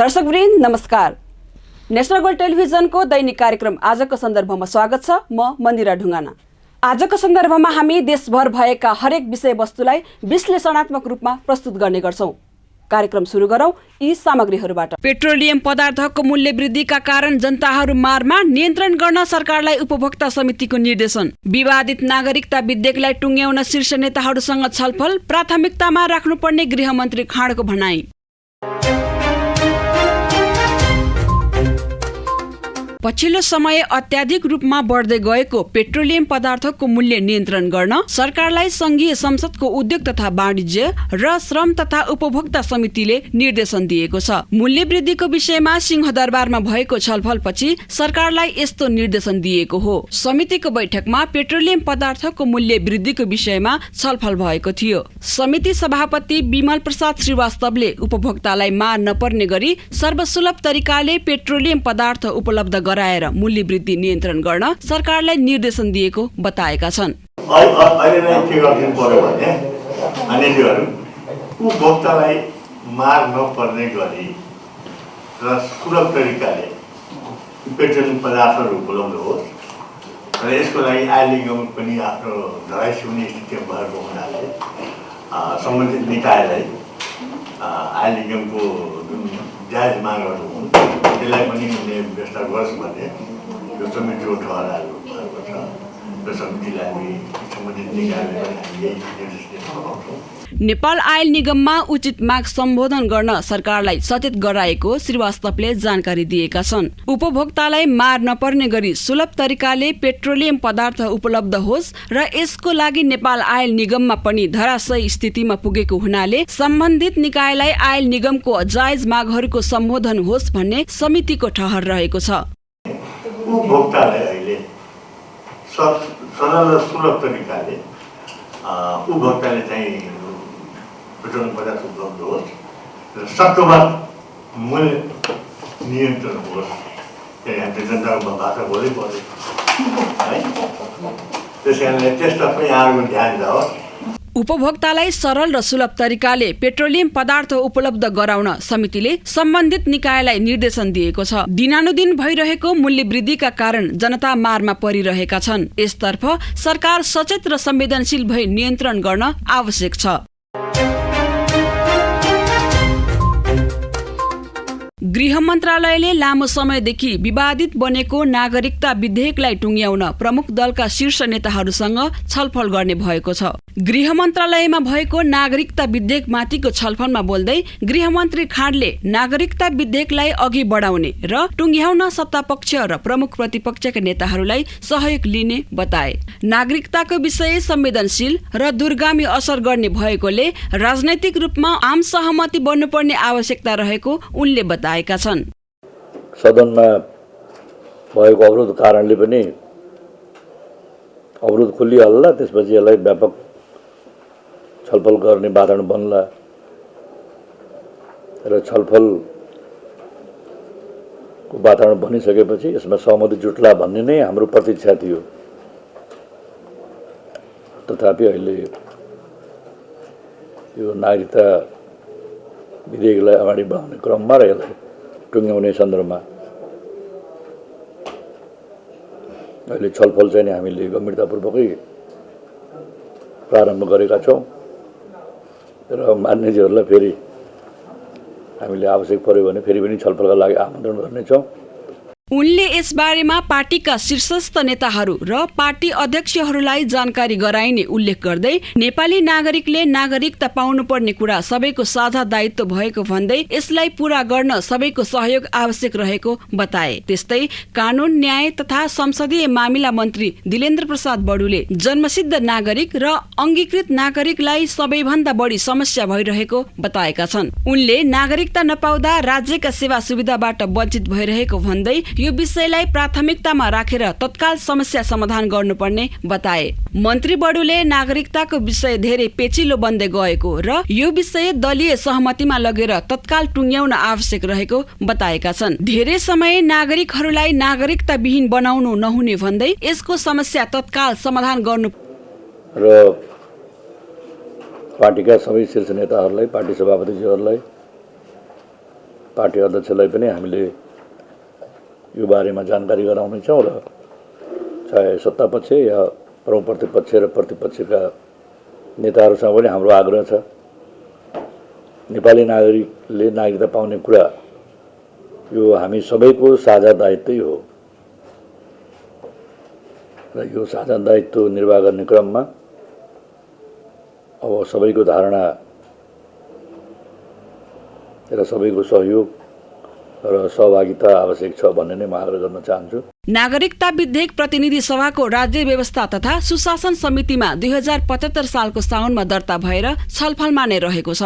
दर्शकवृन्द नमस्कार। National gold टेलिभिजनको दैनिक कार्यक्रम आजको सन्दर्भमा स्वागत छ। म मन्दिरा ढुङ्गाना। आजको सन्दर्भमा हामी देशभर भएका हरेक विषयवस्तुलाई विश्लेषणात्मक रूपमा प्रस्तुत गर्ने गर्छौं। कार्यक्रम सुरु गरौं यी सामग्रीहरूबाट। पेट्रोलियम पदार्थको मूल्य वृद्धिका कारण जनताहरू मारमा नियन्त्रण गर्न सरकारलाई उपभोक्ता समितिको निर्देशन। विवादित नागरिकता विधेयकलाई टुङ्ग्याउन शीर्ष नेताहरूसँग छलफल, प्राथमिकतामा राख्नुपर्ने गृहमन्त्री खाँडको भनाई। पछिल्लो समय अत्याधिक रूपमा बढ्दै गएको पेट्रोलियम पदार्थको मूल्य नियन्त्रण गर्न सरकारलाई संघीय संसदको उद्योग तथा वाणिज्य र श्रम तथा उपभोक्ता समितिले निर्देशन दिएको छ। मूल्य वृद्धिको विषयमा सिंहदरबारमा भएको छलफलपछि सरकारलाई यस्तो निर्देशन दिएको हो। समितिको बैठकमा पेट्रोलियम पदार्थको मूल्य वृद्धिको विषयमा छलफल भएको थियो। समिति सभापति विमल प्रसाद श्रीवास्तवले उपभोक्तालाई मार नपर्ने गरी सर्वसुलभ तरिकाले पेट्रोलियम पदार्थ उपलब्ध गराएर मूल्य वृद्धि नियन्त्रण गर्न सरकारलाई निर्देशन दिएको बताएका छन्। अहिले नै के गर्नु पर्यो भने मानिसहरू उपभोक्तालाई मार नपर्ने गरी र सुलभ तरिकाले पेट्रोलियम पदार्थहरू उपलब्ध होस् र यसको लागि आयल निगम पनि आफ्नो धराइसी हुने स्थितिमा भएको हुनाले सम्बन्धित निकायलाई आयल निगमको जुन जायज मागहरू हुन् त्यसलाई पनि हुने व्यवस्था गर्छ भने यो समितिको ठहराएको भएको छ र समितिलाई सम्बन्धित निकायले पनि निर्देश दिन्छौँ। नेपाल आयल निगममा उचित माग सम्बोधन गर्न सरकारलाई सचेत गराएको श्रीवास्तवले जानकारी दिएका छन्। उपभोक्तालाई मार नपर्ने गरी सुलभ तरिकाले पेट्रोलियम पदार्थ उपलब्ध होस् र यसको लागि नेपाल आयल निगममा पनि धराशयी स्थितिमा पुगेको हुनाले सम्बन्धित निकायलाई आयल निगमको जायज मागहरूको सम्बोधन होस् भन्ने समितिको ठहर रहेको छ। उपभोक्तालाई अहिले सरल र सुलभ तरिकाले उपभोक्ताले चाहिँ पेट्रोलियम पदार्थ उपलब्ध होस् र सटोमा मूल्य नियन्त्रण होस्। हामीले जनताको भाषा बोल्नै पर्यो है। त्यस कारणले त्यसतर्फ यहाँहरूको ध्यान जाओस्। उपभोक्तालाई सरल र सुलभ तरिकाले पेट्रोलियम पदार्थ उपलब्ध गराउन समितिले सम्बन्धित निकायलाई निर्देशन दिएको छ। दिनानुदिन भइरहेको मूल्य वृद्धिका कारण जनता मारमा परिरहेका छन्। यसतर्फ सरकार सचेत र संवेदनशील भई नियन्त्रण गर्न आवश्यक छ। गृह मन्त्रालयले लामो समयदेखि विवादित बनेको नागरिकता विधेयकलाई टुङ्ग्याउन प्रमुख दलका शीर्ष नेताहरूसँग छलफल गर्ने भएको छ। गृह मन्त्रालयमा भएको नागरिकता विधेयक माथिको छलफलमा बोल्दै गृहमन्त्री खाँडले नागरिकता विधेयकलाई अघि बढाउने र टुङ्ग्याउन सत्तापक्ष र प्रमुख प्रतिपक्षका नेताहरूलाई सहयोग लिने बताए। नागरिकताको विषय संवेदनशील र दूरगामी असर गर्ने भएकोले राजनैतिक रूपमा आम सहमति बन्नुपर्ने आवश्यकता रहेको उनले बताएका छन्। सदनमा भएको अवरोध कारणले पनि अवरोध खोलिहाल्ला, त्यसपछि यसलाई व्यापक छलफल गर्ने वातावरण बन्ला र छलफलको वातावरण बनिसकेपछि यसमा सहमति जुट्ला भन्ने नै हाम्रो प्रतीक्षा थियो। तथापि अहिले यो नागरिकता विधेयकलाई अगाडि बढाउने क्रममा र यसलाई टुङ्ग्याउने सन्दर्भमा अहिले छलफल चाहिँ हामीले गम्भीरतापूर्वकै प्रारम्भ गरेका छौँ र मान्यजीहरूलाई फेरि हामीले आवश्यक पर्यो भने फेरि पनि छलफलका लागि आमन्त्रण गर्नेछौँ। उनले यसबारेमा पार्टीका शीर्षस्थ नेताहरू र पार्टी अध्यक्षहरूलाई जानकारी गराइने उल्लेख गर्दै नेपाली नागरिकले नागरिकता पाउनुपर्ने कुरा सबैको साझा दायित्व भएको भन्दै यसलाई पूरा गर्न सबैको सहयोग आवश्यक रहेको बताए। त्यस्तै कानून न्याय तथा संसदीय मामिला मन्त्री दिलेन्द्र प्रसाद बडुले जन्मसिद्ध नागरिक र अङ्गीकृत नागरिकलाई सबैभन्दा बढी समस्या भइरहेको बताएका छन्। उनले नागरिकता नपाउँदा राज्यका सेवा सुविधाबाट वञ्चित भइरहेको भन्दै यो विषयलाई प्राथमिकतामा राखेर तत्काल समस्या समाधान गर्नुपर्ने बताए। मन्त्री बडुले नागरिकताको विषय धेरै पेचिलो बन्दै गएको र यो विषय दलीय सहमतिमा लगेर तत्काल टुङ्ग्याउन आवश्यक रहेको बताएका छन्। धेरै समय नागरिकहरूलाई नागरिकता विहीन बनाउनु नहुने भन्दै यसको समस्या तत्काल समाधान गर्नु र पार्टीका सबै शीर्ष नेताहरूलाई, पार्टी सभापतिज्यूहरूलाई पार्टी अध्यक्षलाई पनि हामीले यो बारेमा जानकारी गराउनेछौँ र चाहे सत्तापक्ष या प्रमुख प्रतिपक्ष र प्रतिपक्षका नेताहरूसँग पनि हाम्रो आग्रह छ। नेपाली नागरिकले नागरिकता पाउने कुरा यो हामी सबैको साझा दायित्वै हो र यो साझा दायित्व निर्वाह गर्ने क्रममा अब सबैको धारणा र सबैको सहयोग र सहभागिता आवश्यक छ भन्ने नै म आग्रह गर्न चाहन्छु। नागरिकता विधेयक प्रतिनिधि सभाको राज्य व्यवस्था तथा सुशासन समितिमा 2075 सालको साउनमा दर्ता भएर छलफलमा नै रहेको छ।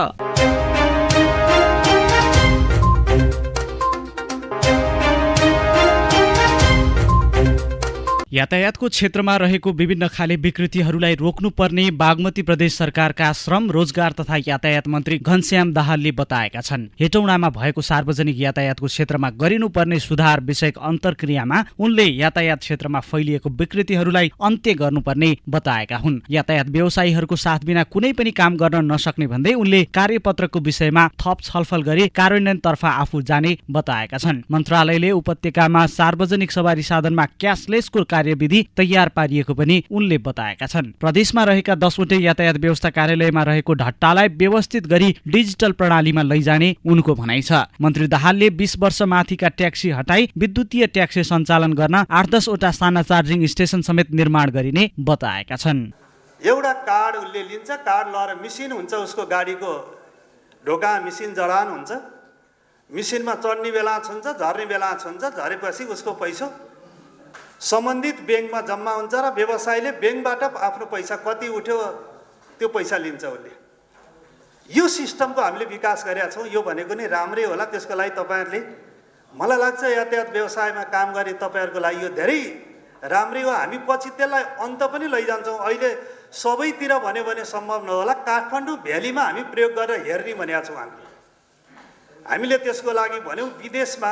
यातायातको क्षेत्रमा रहेको विभिन्न खाले विकृतिहरूलाई रोक्नुपर्ने बागमती प्रदेश सरकारका श्रम रोजगार तथा यातायात मन्त्री घनश्याम दाहालले बताएका छन्। हेटौडामा भएको सार्वजनिक यातायातको क्षेत्रमा गरिनुपर्ने सुधार विषयक अन्तर्क्रियामा उनले यातायात क्षेत्रमा फैलिएको विकृतिहरूलाई अन्त्य गर्नुपर्ने बताएका हुन्। यातायात व्यवसायीहरूको साथ बिना कुनै पनि काम गर्न नसक्ने भन्दै उनले कार्यपत्रको विषयमा थप छलफल गरी कार्यान्वयनतर्फ आफू जाने बताएका छन्। मन्त्रालयले उपत्यकामा सार्वजनिक सवारी साधनमा क्यासलेसको कार्यविधि तयार पारिएको पनि उनले बताएका छन्। प्रदेशमा रहेका 10वटै यातायात व्यवस्था कार्यालयमा रहेको ढट्टालाई व्यवस्थित गरी डिजिटल प्रणालीमा लैजाने उनको भनाइ छ। मन्त्री दाहालले 20 वर्ष माथिका ट्याक्सी हटाई विद्युतीय ट्याक्सी सञ्चालन गर्न 8-10 वटा साना चार्जिङ स्टेसन समेत निर्माण गरिने बताएका छन्। एउटा कार्ड उसले लिन्छ, कार्ड लगाएर मिसिन हुन्छ, उसको गाडीको ढोका मिसिन जडान हुन्छ, मिसिनमा चढ्ने बेला छुन्छ, झर्ने बेला छुन्छ, झरेपछि उसको पैसा सम्बन्धित ब्याङ्कमा जम्मा हुन्छ र व्यवसायीले ब्याङ्कबाट आफ्नो पैसा कति उठ्यो त्यो पैसा लिन्छ उसले। यो सिस्टमको हामीले विकास गरेका छौँ। यो भनेको नि राम्रै होला, त्यसको लागि तपाईँहरूले मलाई लाग्छ यातायात व्यवसायमा काम गरे तपाईँहरूको लागि यो धेरै राम्रै हो। हामी पछि त्यसलाई अन्त पनि लैजान्छौँ। अहिले सबैतिर भन्यो भने सम्भव नहोला, काठमाडौँ भ्यालीमा हामी प्रयोग गरेर हेर्ने भनेका छौँ। हामीले त्यसको लागि भन्यौँ विदेशमा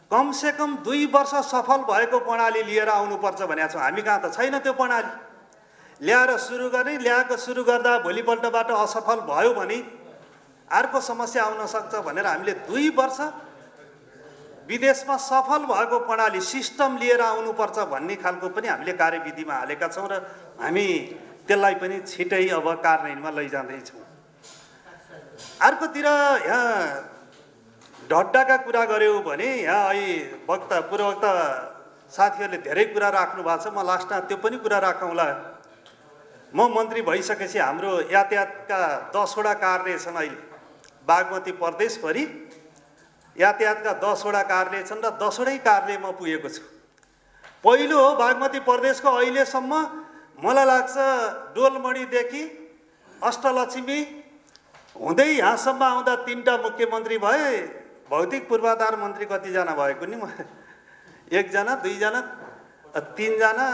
कमसेकम 2 वर्ष सफल भएको प्रणाली लिएर आउनुपर्छ भनेका छौँ। हामी कहाँ त छैन त्यो प्रणाली। ल्याएर सुरु गर्ने, ल्याएको सुरु गर्दा भोलिपल्टबाट असफल भयो भने अर्को समस्या आउन सक्छ भनेर हामीले 2 वर्ष विदेशमा सफल भएको प्रणाली सिस्टम लिएर आउनुपर्छ भन्ने खालको पनि हामीले कार्यविधिमा हालेका छौँ र हामी त्यसलाई पनि छिटै अब कार्यान्वयनमा लैजाँदैछौँ। अर्कोतिर यहाँ ढड्डाका कुरा गऱ्यौँ भने यहाँ अहिले पूर्ववक्ता साथीहरूले धेरै कुरा राख्नु भएको छ। म लास्टमा त्यो पनि कुरा राखौँला। म मन्त्री भइसकेपछि हाम्रो यातायातका 10 वटा कार्यालय छन्। अहिले बागमती प्रदेशभरि यातायातका 10 वटा कार्यालय छन् र 10 वटै कार्यालय म पुगेको छु। पहिलो हो बागमती प्रदेशको अहिलेसम्म मलाई लाग्छ डोलमणिदेखि अष्टलक्ष्मी हुँदै यहाँसम्म आउँदा 3टा मुख्यमन्त्री भए। भौतिक पूर्वाधार मन्त्री कतिजना भएको नि? 1 जना, 2 जना, 3 जना,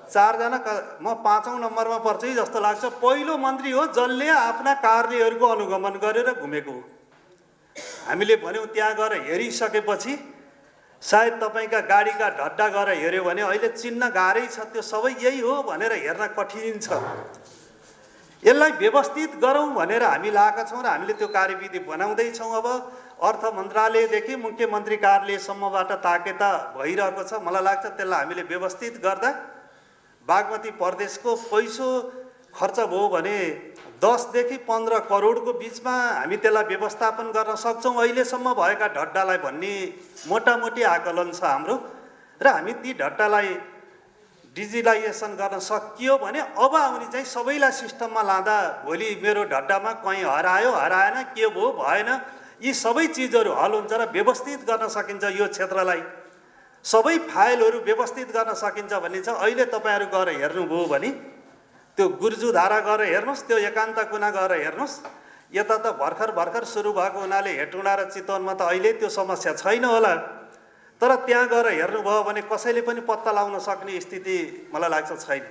4 जना, म 5औं नम्बरमा पर्छु जस्तो लाग्छ। पहिलो मन्त्री हो जसले आफ्ना कार्यहरूको अनुगमन गरेर घुमेको हो। हामीले भन्यौँ त्यहाँ गएर हेरिसकेपछि सायद तपाईँका गाडीका ढड्डा गएर हेऱ्यो भने अहिले चिन्न गाह्रै छ, त्यो सबै यही हो भनेर हेर्न कठिन छ। यसलाई व्यवस्थित गरौँ भनेर हामी लागेका छौँ र हामीले त्यो कार्यविधि बनाउँदैछौँ। अब अर्थ मन्त्रालयदेखि मुख्यमन्त्री कार्यालयसम्मबाट ताकेता भइरहेको छ। मलाई लाग्छ त्यसलाई हामीले व्यवस्थित गर्दा बागमती प्रदेशको पैसो खर्च भयो भने 10 देखि 15 करोडको बिचमा हामी त्यसलाई व्यवस्थापन गर्न सक्छौँ अहिलेसम्म भएका ढड्डालाई भन्ने मोटामोटी आकलन छ हाम्रो। र हामी ती ढड्डालाई डिजिटलाइजेसन गर्न सकियो भने अब आउने चाहिँ सबैलाई सिस्टममा लाँदा भोलि मेरो ढड्डामा कहीँ हराएन, के भयो भएन, यी सबै चिजहरू हल हुन्छ र व्यवस्थित गर्न सकिन्छ। यो क्षेत्रलाई सबै फाइलहरू व्यवस्थित गर्न सकिन्छ भन्ने छ। अहिले तपाईँहरू गएर हेर्नुभयो भने त्यो गुर्जुधारा गएर हेर्नुहोस्, त्यो एकान्त कुना गएर हेर्नुहोस्। यता त भर्खर सुरु भएको हुनाले हेटौँडा र चितवनमा त अहिले त्यो समस्या छैन होला, तर त्यहाँ गएर हेर्नुभयो भने कसैले पनि पत्ता लगाउन सक्ने स्थिति मलाई लाग्छ छैन।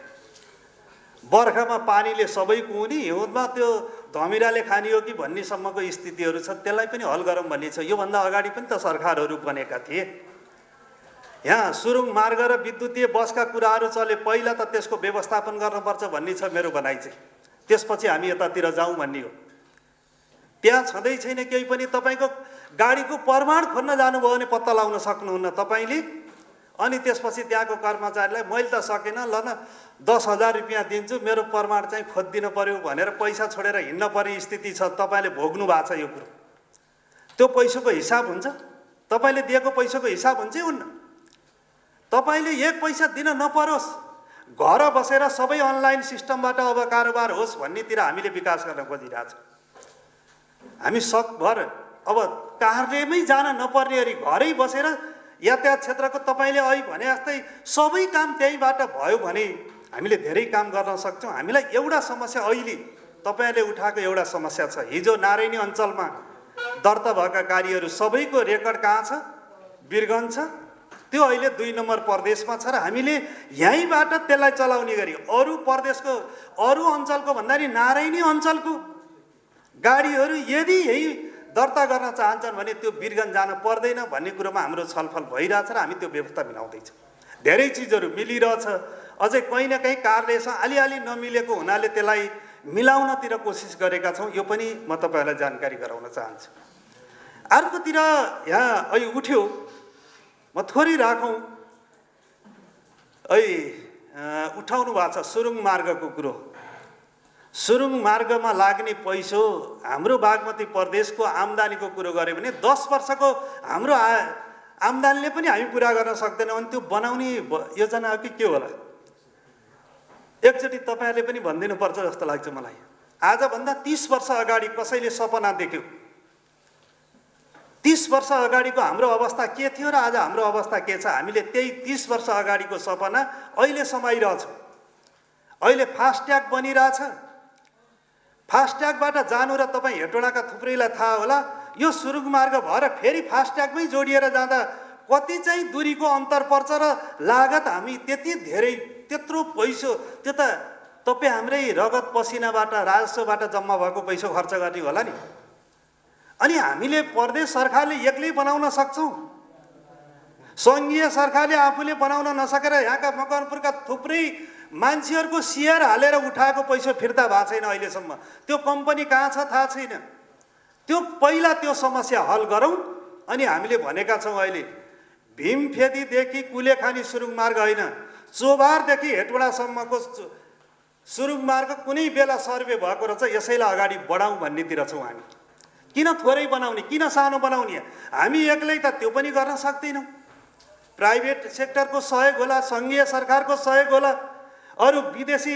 बर्खामा पानीले सबैको हुने, हिउँदमा त्यो धमिराले खाने हो कि भन्नेसम्मको स्थितिहरू छ। त्यसलाई पनि हल गरौँ भन्ने छ। योभन्दा अगाडि पनि त सरकारहरू बनेका थिए। यहाँ सुरुङ मार्ग र विद्युतीय बसका कुराहरू चले, पहिला त त्यसको व्यवस्थापन गर्नुपर्छ भन्ने छ मेरो भनाइ चाहिँ। त्यसपछि हामी यतातिर जाउँ भन्ने हो। त्यहाँ छँदै छैन केही पनि। तपाईँको गाडीको प्रमाण खोज्न जानुभयो भने पत्ता लगाउन सक्नुहुन्न तपाईँले। अनि त्यसपछि त्यहाँको कर्मचारीलाई मैले त सकिनँ, ल न 10,000 रुपियाँ दिन्छु, मेरो प्रमाण चाहिँ खोजिदिनु पर्यो भनेर पैसा छोडेर हिँड्न पर्ने स्थिति छ। तपाईँले भोग्नु भएको छ यो कुरो। त्यो पैसाको हिसाब हुन्छ? तपाईँले दिएको पैसाको हिसाब हुन्छ हुन्न? तपाईँले एक पैसा दिन नपरोस्, घर बसेर सबै अनलाइन सिस्टमबाट अब कारोबार होस् भन्नेतिर हामीले विकास गर्न खोजिरहेछौँ। हामी सकभर अब कार्यालयमै जान नपर्ने गरी घरै बसेर यातायात क्षेत्रको तपाईँले अहिले भने जस्तै सबै काम त्यहीबाट भयो भने हामीले धेरै काम गर्न सक्छौँ। हामीलाई एउटा समस्या अहिले तपाईँले उठाएको एउटा समस्या छ। हिजो नारायणी अञ्चलमा दर्ता भएका गाडीहरू सबैको रेकर्ड कहाँ छ? वीरगञ्ज छ। त्यो अहिले 2 नम्बर प्रदेशमा छ र हामीले यहीँबाट त्यसलाई चलाउने गरी अरू प्रदेशको अरू अञ्चलको भन्दाखेरि नारायणी अञ्चलको गाडीहरू यदि यही दर्ता गर्न चाहन्छन् भने त्यो वीरगञ्ज जान पर्दैन भन्ने कुरोमा हाम्रो छलफल भइरहेछ र हामी त्यो व्यवस्था मिलाउँदैछौँ। धेरै चिजहरू मिलिरहेछ, अझै कहीँ न कहीँ कार्यालयसँग अलिअलि नमिलेको हुनाले त्यसलाई मिलाउनतिर कोसिस गरेका छौँ। यो पनि म तपाईँहरूलाई जानकारी गराउन चाहन्छु। अर्कोतिर यहाँ अहिले उठ्यो, म थोरै राखौँ, उठाउनु भएको छ सुरुङ मार्गको कुरो। सुरुङ मार्गमा लाग्ने पैसो हाम्रो बागमती प्रदेशको आम्दानीको कुरो गऱ्यो भने 10 वर्षको हाम्रो आम्दानीले पनि हामी पुरा गर्न सक्दैनौँ। अनि त्यो बनाउने योजना हो कि के होला? एकचोटि तपाईँहरूले पनि भनिदिनुपर्छ जस्तो लाग्छ मलाई। आजभन्दा 30 वर्ष अगाडि कसैले सपना देख्यो? 30 वर्ष अगाडिको हाम्रो अवस्था के थियो र आज हाम्रो अवस्था के छ? हामीले त्यही 30 वर्ष अगाडिको सपना अहिले समाइरहेछौँ। अहिले फास्ट्याग बनिरहेछ। फास्ट्यागबाट जानु र तपाईँ हेटौँडाका थुप्रैलाई थाहा होला, यो सुरुङ मार्ग भएर फेरि फास्ट्यागमै जोडिएर जाँदा कति चाहिँ दूरीको अन्तर पर्छ र लागत हामी त्यति धेरै त्यत्रो पैसो त्यो त तपाईँ हाम्रै रगत पसिनाबाट राजस्वबाट जम्मा भएको पैसा खर्च गर्ने होला नि। अनि हामीले प्रदेश सरकारले एक्लै बनाउन सक्छौँ, सङ्घीय सरकारले आफूले बनाउन नसकेर यहाँका मकवानपुरका थुप्रै मान्छेहरूको सेयर हालेर उठाएको पैसा फिर्ता भएको छैन अहिलेसम्म। त्यो कम्पनी कहाँ छ थाहा छैन। त्यो पहिला त्यो समस्या हल गरौँ। अनि हामीले भनेका छौँ अहिले भीमफेदीदेखि कुलेखानी सुरुङ मार्ग होइन, चोभारदेखि हेटौँडासम्मको सुरुङ मार्ग कुनै बेला सर्वे भएको रहेछ, यसैलाई अगाडि बढाउँ भन्नेतिर छौँ हामी। किन थोरै बनाउने, किन सानो बनाउने? हामी एक्लै त त्यो पनि गर्न सक्दैनौँ। प्राइभेट सेक्टरको सहयोग होला, सङ्घीय सरकारको सहयोग होला, अरू विदेशी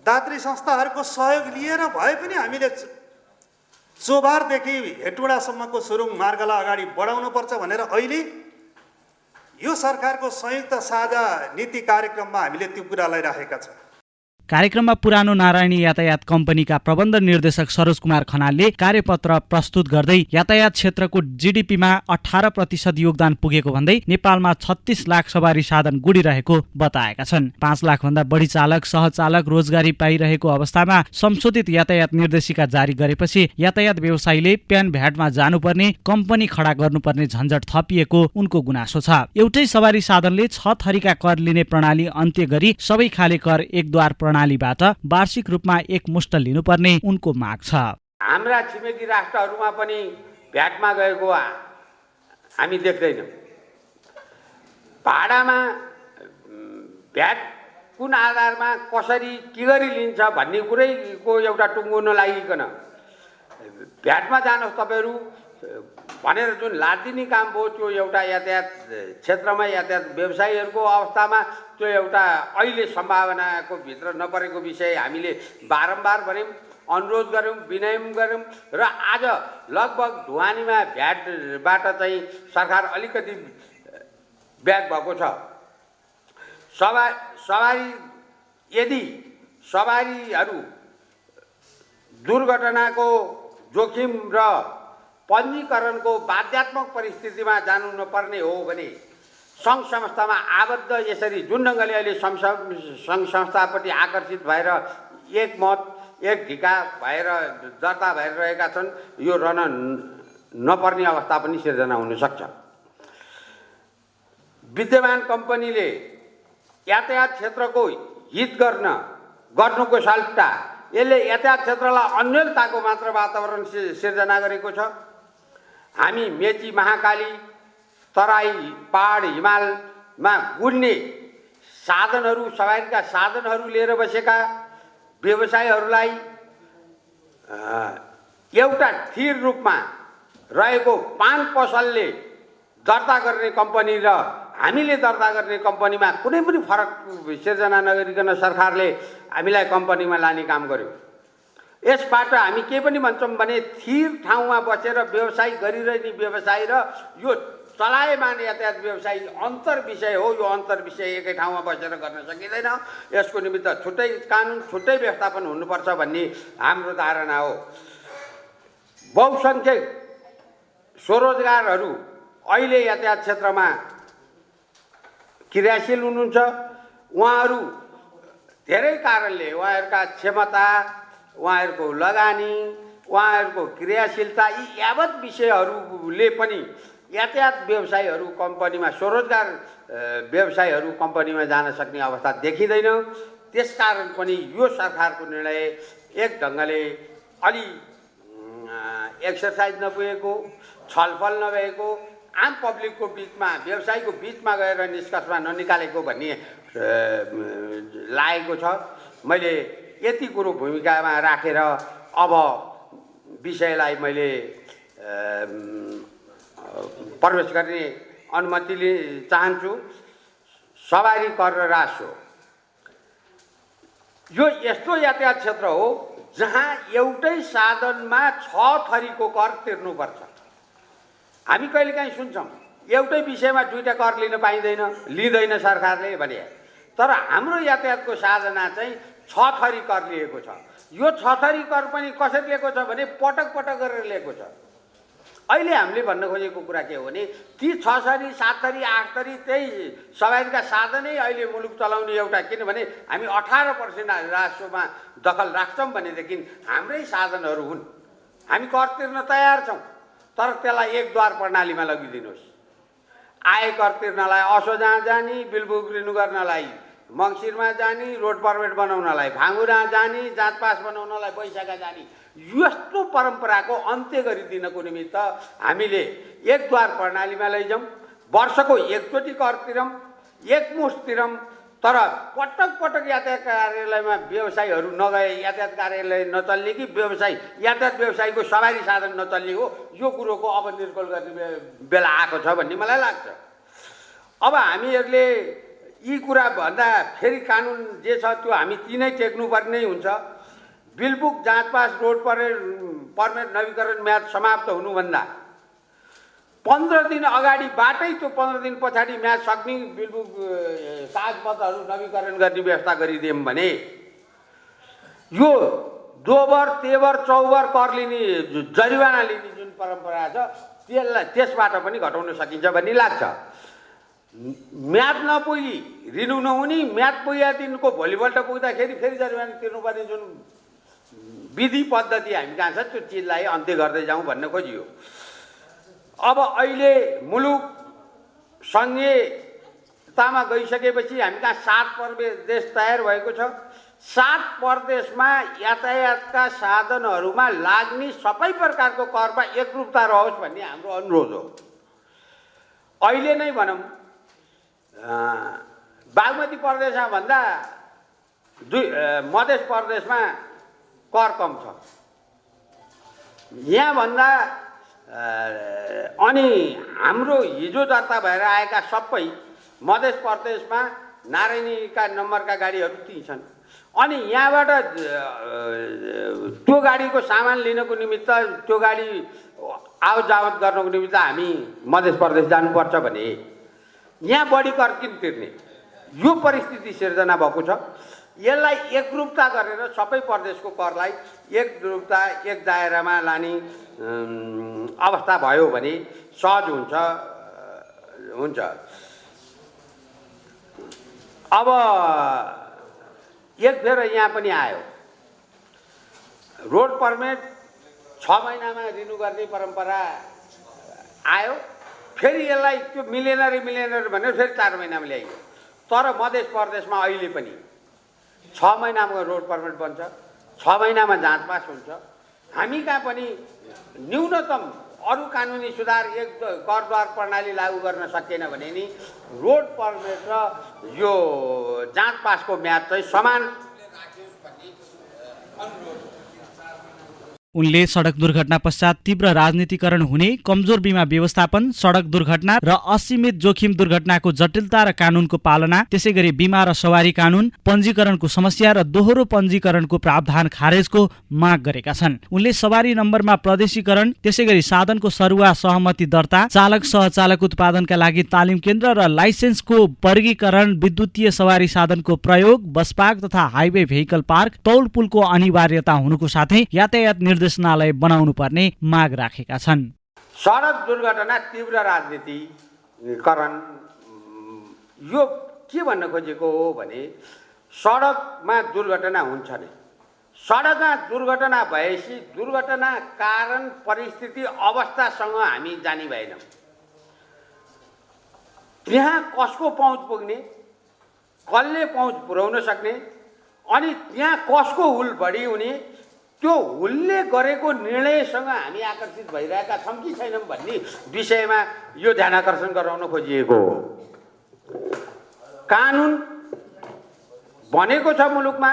दात्री संस्थाहरूको सहयोग लिएर भए पनि हामीले चोभारदेखि हेटौँडासम्मको सुरुङ मार्गलाई अगाडि बढाउनुपर्छ भनेर अहिले यो सरकारको संयुक्त साझा नीति कार्यक्रममा हामीले त्यो कुरालाई राखेका छौँ। कार्यक्रममा पुरानो नारायणी यातायात कम्पनीका प्रबन्ध निर्देशक सरोज कुमार खनालले कार्यपत्र प्रस्तुत गर्दै यातायात क्षेत्रको जीडीपीमा 18% योगदान पुगेको भन्दै नेपालमा 36 लाख सवारी साधन गुडिरहेको बताएका छन्। 5 लाख भन्दा बढी चालक सहचालक रोजगारी पाइरहेको अवस्थामा संशोधित यातायात निर्देशिका जारी गरेपछि यातायात व्यवसायीले प्यान भ्याटमा जानुपर्ने, कम्पनी खडा गर्नुपर्ने झन्झट थपिएको उनको गुनासो छ। एउटै सवारी साधनले 6 थरीका कर लिने प्रणाली अन्त्य गरी सबै खाले कर एकद्वार प्रणालीबाट वार्षिक रूपमा एक मुष्ट लिनुपर्ने उनको माग छ। हाम्रा छिमेकी राष्ट्रहरूमा पनि भ्याटमा गएको हामी देख्दैनौँ। भाडामा भ्याट कुन आधारमा कसरी के गरी लिन्छ भन्ने कुरैको एउटा टुङ्गो नलागिकन भ्याटमा जानुहोस् तपाईँहरू भनेर जुन लादिने काम भयो त्यो एउटा यातायात क्षेत्रमा यातायात व्यवसायीहरूको अवस्थामा त्यो एउटा अहिले सम्भावनाको भित्र नपरेको विषय हामीले बारम्बार भन्यौँ, अनुरोध गऱ्यौँ, विनय गऱ्यौँ र आज लगभग ढुवानीमा भ्याटबाट चाहिँ सरकार अलिकति ब्याक भएको छ। यदि सवारीहरू दुर्घटनाको जोखिम र पञ्जीकरणको बाध्यात्मक परिस्थितिमा जानु नपर्ने हो भने सङ्घ संस्थामा आबद्ध यसरी जुन ढङ्गले अहिले सङ्घ संस्थापट्टि आकर्षित भएर एक मत एक ढिका भएर दर्ता भएर रहेका छन्, यो रहन नपर्ने अवस्था पनि सिर्जना हुनसक्छ। विद्यमान कम्पनीले यातायात क्षेत्रको हित गर्नुको सट्टा यसले यातायात क्षेत्रलाई अन्यलताको मात्र वातावरण सिर्जना गरेको छ। हामी मेची महाकाली तराई पहाड हिमालमा गुड्ने साधनहरू सवारीका साधनहरू लिएर बसेका व्यवसायीहरूलाई एउटा स्थिर रूपमा रहेको पान पसलले दर्ता गर्ने कम्पनी र हामीले दर्ता गर्ने कम्पनीमा कुनै पनि फरक सिर्जना नगरिकन सरकारले हामीलाई कम्पनीमा लाने काम गर्यो। यसबाट हामी के पनि भन्छौँ भने स्थिर ठाउँमा बसेर व्यवसाय गरिरहने व्यवसाय र यो चलायमान यातायात व्यवसाय अन्तर विषय हो। यो अन्तर विषय एकै ठाउँमा बसेर गर्न सकिँदैन। यसको निमित्त छुट्टै कानुन छुट्टै व्यवस्थापन हुनुपर्छ भन्ने हाम्रो धारणा हो। बहुसङ्ख्यक स्वरोजगारहरू अहिले यातायात क्षेत्रमा क्रियाशील हुनुहुन्छ। उहाँहरू धेरै कारणले उहाँहरूका क्षमता, उहाँहरूको लगानी, उहाँहरूको क्रियाशीलता यी यावत विषयहरूले पनि यातायात व्यवसायहरू कम्पनीमा स्वरोजगार व्यवसायहरू कम्पनीमा जान सक्ने अवस्था देखिँदैन। त्यसकारण पनि यो सरकारको निर्णय एक ढङ्गले अलि एक्सर्साइज नपुगेको, छलफल नभएको, आम पब्लिकको बिचमा व्यवसायीको बिचमा गएर निष्कर्षमा ननिकालेको भन्ने लागेको छ। मैले यति कुरो भूमिकामा राखेर अब विषयलाई मैले प्रवेश गर्ने अनुमति चाहन्छु। सवारी कर र रासो यो यस्तो यातायात क्षेत्र हो जहाँ एउटै साधनमा 6 थरीको कर तिर्नुपर्छ। हामी कहिलेकाहीँ सुन्छौँ एउटै विषयमा 2टा कर लिन पाइँदैन, लिँदैन सरकारले भने। तर हाम्रो यातायातको साधना चाहिँ 6 थरी कर लिएको छ। यो 6 थरी कर पनि कसरी लिएको छ भने पटक पटक गरेर लिएको छ। अहिले हामीले भन्न खोजेको कुरा के हो भने ती 6 थरी 7 थरी 8 थरी त्यही सवारीका साधनै अहिले मुलुक चलाउने एउटा, किनभने हामी 18% राजस्वमा दखल राख्छौँ भनेदेखि हाम्रै साधनहरू हुन्। हामी कर तिर्न तयार छौँ, तर त्यसलाई एक द्वार प्रणालीमा लगिदिनुहोस्। आय कर तिर्नलाई असो जहाँ जाने, बिल बुक रिन्यू गर्नलाई मङ्सिरमा जाने, रोड पर्मिट बनाउनलाई भाङ्गुरा जाने, जाँच पास बनाउनलाई वैशाखा जाने, यस्तो परम्पराको अन्त्य गरिदिनको निमित्त हामीले एक द्वार प्रणालीमा लैजाउँ। वर्षको एकचोटि कर तिरौँ, एकमुष्ट तिरौँ, तर पटक पटक यातायात कार्यालयमा व्यवसायीहरू नगए, यातायात कार्यालय नचल्ने कि यातायात व्यवसायीको सवारी साधन नचल्ने हो। यो कुरोको अब निर्कुल गर्ने बेला आएको छ भन्ने मलाई लाग्छ। अब हामीहरूले यी कुरा भन्दा फेरि कानुन जे छ त्यो हामी तिनै टेक्नुपर्ने हुन्छ। बिलबुक जाँच पास रोड पर्मिट नवीकरण म्याद समाप्त हुनुभन्दा 15 दिन अगाडिबाटै त्यो 15 दिन पछाडि म्याद सक्ने बिलबुक कागजपत्रहरू नवीकरण गर्ने व्यवस्था गरिदियौँ भने यो दोबर तेबर चौबर कर लिने, जरिवाना लिने जुन परम्परा छ त्यसबाट पनि घटाउन सकिन्छ भन्ने लाग्छ। म्याद नपुगी रिन्यू नहुने, म्याद पुगेका दिनको भोलिपल्ट पुग्दाखेरि फेरि जरिवाना तिर्नुपर्ने जुन विधि पद्धति हामी कहाँ छ त्यो चिजलाई अन्त्य गर्दै जाउँ भन्न खोजियो। अब अहिले मुलुक सङ्घीयतामा गइसकेपछि हामी कहाँ 7 प्रदेश तयार भएको छ। 7 प्रदेशमा यातायातका साधनहरूमा लाग्ने सबै प्रकारको करमा एकरूपता रहोस् भन्ने हाम्रो अनुरोध हो। अहिले नै भनौँ बागमती प्रदेशमा भन्दा मध्य प्रदेशमा कर कम छ। यहाँ भन्दा अनि हाम्रो हिजो दर्ता भएर आएका सबै मध्य प्रदेशमा नारायणीका नम्बरका गाडीहरू ती छन्। अनि यहाँबाट त्यो गाडीको सामान लिनको निमित्त, त्यो गाडी आवत जावत गर्नको निमित्त हामी मध्य प्रदेश जानुपर्छ भने यहाँ बढी कर किन तिर्ने? यो परिस्थिति सिर्जना भएको छ। यसलाई एकरूपता गरेर सबै प्रदेशको करलाई एकरूपता एक दायरामा लाने अवस्था भयो भने सहज हुन्छ। अब एक फेर यहाँ पनि आयो रोड पर्मिट 6 महिनामा रिन्यू गर्ने परम्परा आयो। फेरि यसलाई त्यो मिलेनर भनेर फेरि 4 महिनामा ल्याइयो। तर मध्य प्रदेशमा अहिले पनि 6 महिनामा रोड पर्मिट बन्छ, 6 महिनामा जाँच पास हुन्छ। हामी कहाँ पनि न्यूनतम अरू कानुनी सुधार एक करद्वार प्रणाली लागू गर्न सकिएन भने नि रोड पर्मिट र यो जाँच पासको म्याद चाहिँ समान उनले सडक दुर्घटना पश्चात तीव्र राजनीतिकरण हुने, कमजोर बीमा व्यवस्थापन, सडक दुर्घटना र असीमित जोखिम दुर्घटनाको जटिलता र कानुनको पालना, त्यसैगरी बीमा र सवारी कानुन, पञ्जीकरणको समस्या र दोहोरो पञ्जीकरणको प्रावधान खारेजको माग गरेका छन्। उनले सवारी नम्बरमा प्रदेशीकरण, त्यसैगरी साधनको सरुवा सहमति दर्ता, चालक सहचालक उत्पादनका लागि तालिम केन्द्र र लाइसेन्सको वर्गीकरण, विद्युतीय सवारी साधनको प्रयोग, बस पार्क तथा हाइवे भेहिकल पार्क, तौल पुलको अनिवार्यता हुनुको साथै यातायात निर्देशनालय बनाउनु पर्ने माग राखेका छन्। सडक दुर्घटना तीव्र राजनीतिकरण यो के भन्न खोजेको हो भने सडकमा दुर्घटना हुन्छ नि, सडकमा दुर्घटना भएपछि दुर्घटना कारण परिस्थिति अवस्थासँग हामी जानी भएनौँ। त्यहाँ कसको पहुँच पुग्ने, कसले पहुँच पुर्याउन सक्ने, अनि त्यहाँ कसको हुल बढी हुने, त्यो हुलले गरेको निर्णयसँग हामी आकर्षित भइरहेका छौँ कि छैनौँ भन्ने विषयमा यो ध्यान आकर्षण गराउन खोजिएको हो। कानुन बनेको छ मुलुकमा,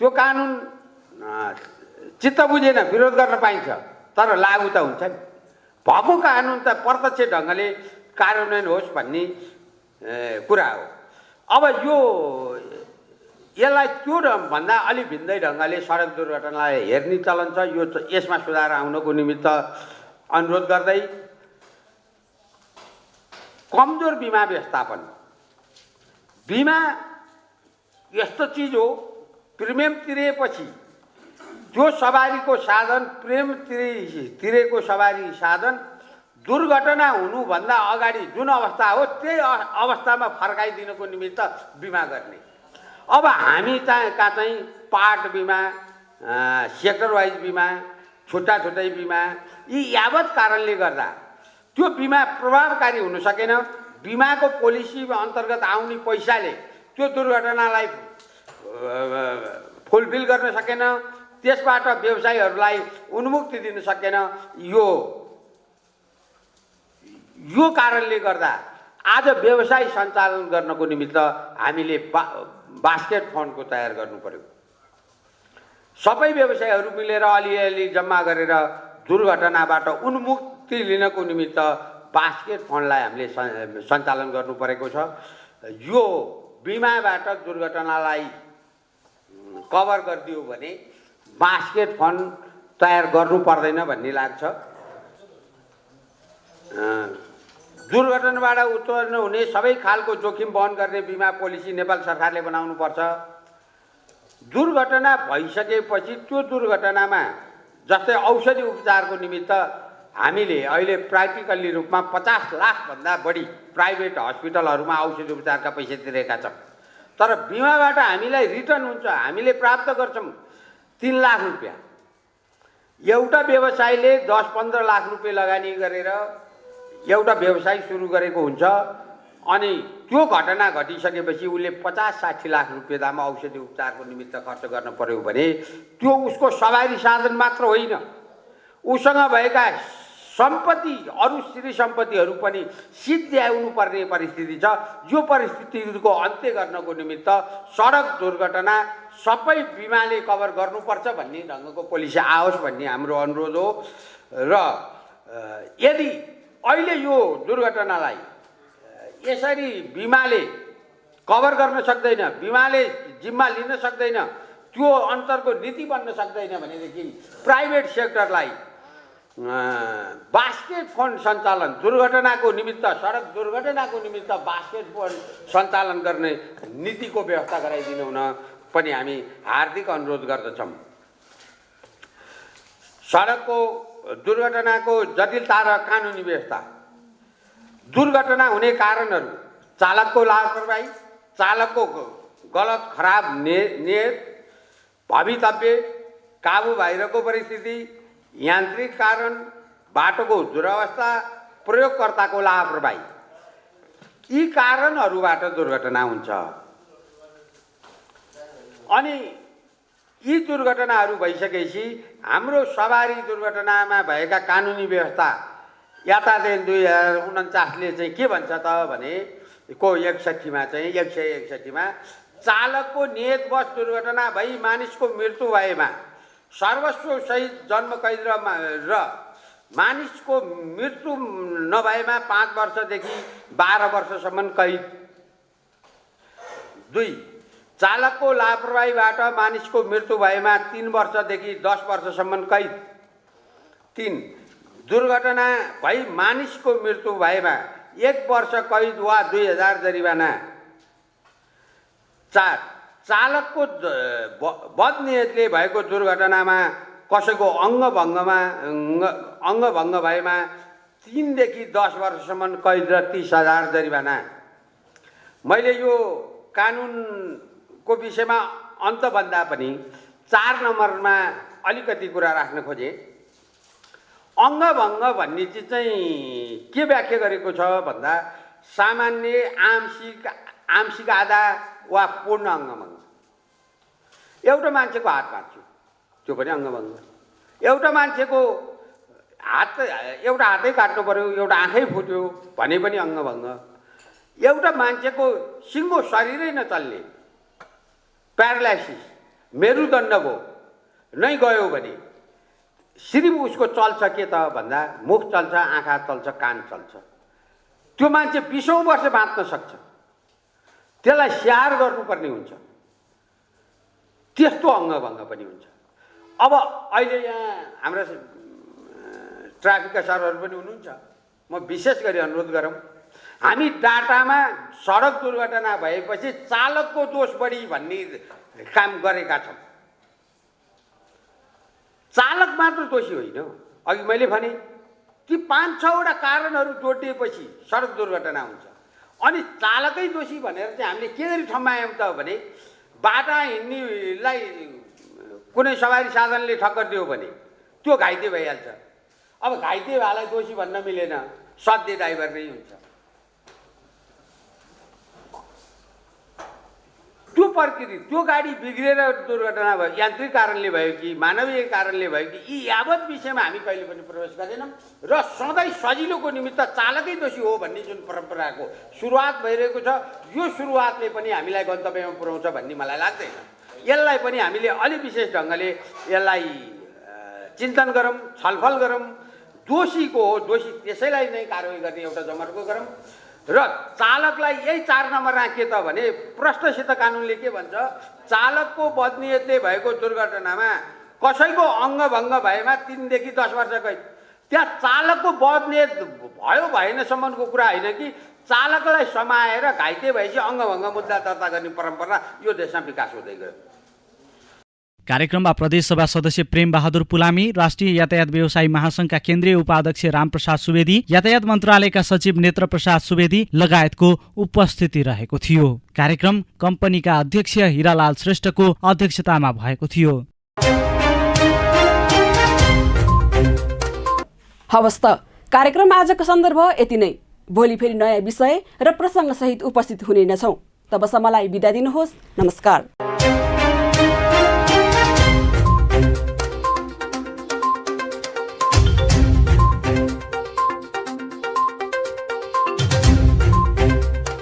त्यो कानुन चित्त बुझेन विरोध गर्न पाइन्छ, तर लागू त हुन्छ नि। भएको कानुन त प्रत्यक्ष ढङ्गले कार्यान्वयन होस् भन्ने कुरा हो। अब यसलाई त्यो भन्दा अलि भिन्दै ढङ्गले सडक दुर्घटनालाई हेर्ने चलन छ। यसमा सुधार आउनको निमित्त अनुरोध गर्दै कमजोर बीमा व्यवस्थापन, बीमा यस्तो चिज हो प्रिमियम तिरेपछि जो सवारीको साधन प्रेम तिरेको सवारी साधन दुर्घटना हुनुभन्दा अगाडि जुन अवस्था हो त्यही अवस्थामा फर्काइदिनको निमित्त बिमा गर्ने। अब हामी चाहिँ पार्ट बिमा, सेक्टर वाइज बिमा, छुट्टा छुट्टै बिमा, यी यावत कारणले गर्दा त्यो बिमा प्रभावकारी हुन सकेन। बिमाको पोलिसी अन्तर्गत आउने पैसाले त्यो दुर्घटनालाई फुलफिल गर्न सकेन, त्यसबाट व्यवसायीहरूलाई उन्मुक्ति दिन सकेन। यो कारणले गर्दा आज व्यवसाय सञ्चालन गर्नको निमित्त हामीले बास्केट फन्डको तयार गर्नु पर्यो। सबै व्यवसायीहरू मिलेर अलिअलि जम्मा गरेर दुर्घटनाबाट उन्मुक्ति लिनको निमित्त बास्केट फन्डलाई हामीले सञ्चालन गर्नु परेको छ। यो बिमाबाट दुर्घटनालाई कभर गरिदियो भने बास्केट फन्ड तयार गर्नु पर्दैन भन्ने लाग्छ। दुर्घटनाबाट उत्पन्न हुने सबै खालको जोखिम वहन गर्ने बिमा पोलिसी नेपाल सरकारले बनाउनु पर्छ। दुर्घटना भइसकेपछि त्यो दुर्घटनामा जस्तै औषधि उपचारको निमित्त हामीले अहिले प्र्याक्टिकल्ली रूपमा 50 लाखभन्दा बढी प्राइभेट हस्पिटलहरूमा औषधि उपचारका पैसा तिरेका छौँ। तर बिमाबाट हामीलाई रिटर्न हुन्छ, हामीले प्राप्त गर्छौँ 3 लाख रुपियाँ। एउटा व्यवसायले 10-15 लाख रुपियाँ लगानी गरेर एउटा व्यवसाय सुरु गरेको हुन्छ, अनि त्यो घटना घटिसकेपछि उसले 50-60 लाख रुपियाँ दाममा औषधि उपचारको निमित्त खर्च गर्न पर्यो भने त्यो उसको सवारी साधन मात्र होइन, उसँग भएका सम्पत्ति, अरू स्थिर सम्पत्तिहरू पनि सिद्ध्याउनु पर्ने परिस्थिति छ। यो परिस्थितिको अन्त्य गर्नको निमित्त सडक दुर्घटना सबै बिमाले कभर गर्नुपर्छ भन्ने ढङ्गको पोलिसी आओस् भन्ने हाम्रो अनुरोध हो। र यदि अहिले यो दुर्घटनालाई यसरी बिमाले कभर गर्न सक्दैन, बिमाले जिम्मा लिन सक्दैन, त्यो अन्तरको नीति बन्न सक्दैन भनेदेखि प्राइभेट सेक्टरलाई बास्केट फन्ड सञ्चालन, दुर्घटनाको निमित्त, सडक दुर्घटनाको निमित्त बास्केट फन्ड सञ्चालन गर्ने नीतिको व्यवस्था गराइदिनु हुन पनि हामी हार्दिक अनुरोध गर्दछौँ। सडकको दुर्घटनाको जटिलता र कानुनी व्यवस्था, दुर्घटना हुने कारणहरू, चालकको लापरवाही, चालकको गलत खराब नियत, भवितव्य, काबु बाहिरको परिस्थिति, यान्त्रिक कारण, बाटोको दुरवस्था, प्रयोगकर्ताको लापरवाही, यी कारणहरूबाट दुर्घटना हुन्छ। अनि यी दुर्घटनाहरू भइसकेपछि हाम्रो सवारी दुर्घटनामा भएका कानुनी व्यवस्था यातायात ऐन 2049ले चाहिँ के भन्छ त भने को 61मा चाहिँ 161मा चालकको नियतवश दुर्घटना भई मानिसको मृत्यु भएमा सर्वस्व सहित जन्म कैद र मानिसको मृत्यु नभएमा 5 वर्षदेखि 12 वर्षसम्म कैद। 2 चालकको लापरवाहीबाट मानिसको मृत्यु भएमा 3 वर्षदेखि 10 वर्षसम्म कैद। 3 दुर्घटना भई मानिसको मृत्यु भएमा 1 वर्ष कैद वा 2000 जरिवाना। 4 चालकको बदनियतले भएको दुर्घटनामा कसैको अङ्गभङ्ग भएमा 3 देखि 10 वर्षसम्म कैद र 30,000 जरिवाना। मैले यो कानुनको विषयमा अन्तभन्दा पनि 4 नम्बरमा अलिकति कुरा राख्न खोजेँ। अङ्गभङ्ग भन्ने चिज चाहिँ के व्याख्या गरेको छ भन्दा सामान्य आंशिक आधा वा पूर्ण अङ्गभङ्ग। एउटा मान्छेको हात भाँच्यो त्यो पनि अङ्गभङ्ग। एउटा मान्छेको एउटा हातै काट्नु पर्यो, एउटा आँखै फुट्यो भने पनि अङ्गभङ्ग। एउटा मान्छेको सिङ्गो शरीरै नचल्ने प्यारालाइसिस मेरुदण्ड भयो नै गयो भने सिर्फ उसको चल्छ के त भन्दा मुख चल्छ, आँखा चल्छ, कान चल्छ। त्यो मान्छे 20औं वर्ष बाँच्न सक्छ। त्यसलाई स्याहार गर्नुपर्ने हुन्छ। त्यस्तो अङ्गभङ्ग पनि हुन्छ। अब अहिले यहाँ हाम्रा ट्राफिकका सरहरू पनि हुनुहुन्छ, म विशेष गरी अनुरोध गरौँ, हामी डाटामा सडक दुर्घटना भएपछि चालकको दोष बढी भन्ने काम गरेका छौँ। चालक मात्र दोषी होइन। अघि मैले भने ती 5-6 वटा कारणहरू जोडिएपछि सडक दुर्घटना हुन्छ। अनि चालकै दोषी भनेर चाहिँ हामीले के गरी ठम्मायौँ त भने बाटा हिँड्नेलाई कुनै सवारी साधनले ठक्कर दियो भने त्यो घाइते भइहाल्छ। अब घाइते भएलाई दोषी भन्न मिलेन, सधैँ ड्राइभर नै हुन्छ। त्यो प्रकृति त्यो गाडी बिग्रेर दुर्घटना भयो, यान्त्रिक कारणले भयो कि मानवीय कारणले भयो कि यी यावत विषयमा हामी कहिले पनि प्रवेश गर्दैनौँ। र सधैँ सजिलोको निमित्त चालकै दोषी हो भन्ने जुन परम्पराको सुरुवात भइरहेको छ, यो सुरुवातले पनि हामीलाई गन्तव्यमा पुर्याउँछ भन्ने मलाई लाग्दैन। यसलाई पनि हामीले अलि विशेष ढङ्गले यसलाई चिन्तन गरौँ, छलफल गरौँ। दोषीको हो, दोषी त्यसैलाई नै कारवाही गर्ने एउटा जमर्को गरौँ। र चालकलाई यही 4 नम्बरमा के त भने प्रष्टसित कानुनले के भन्छ, चालकको बदनियतले भएको दुर्घटनामा कसैको अङ्गभङ्ग भएमा 3 देखि 10 वर्ष कैद। त्यहाँ चालकको बदनियत भयो भएनसम्मको कुरा होइन कि चालकलाई समाएर घाइते भएपछि अङ्गभङ्ग मुद्दा दर्ता गर्ने परम्परा यो देशमा विकास हुँदै गयो। कार्यक्रममा प्रदेशसभा सदस्य प्रेम बहादुर पुलामी, राष्ट्रिय यातायात व्यवसायी महासंघका केन्द्रीय उपाध्यक्ष रामप्रसाद सुवेदी, यातायात मन्त्रालयका सचिव नेत्र प्रसाद सुवेदी लगायतको उपस्थिति रहेको थियो। कार्यक्रम कम्पनीका अध्यक्ष हिरालाल श्रेष्ठको अध्यक्षतामा भएको थियो। हवस् त कार्यक्रम आजको सन्दर्भ यति नै। भोलि फेरि नयाँ विषय र प्रसङ्गसहित उपस्थित हुने नै छौँ। तबसम्मलाई बिदा दिनुहोस्। नमस्कार।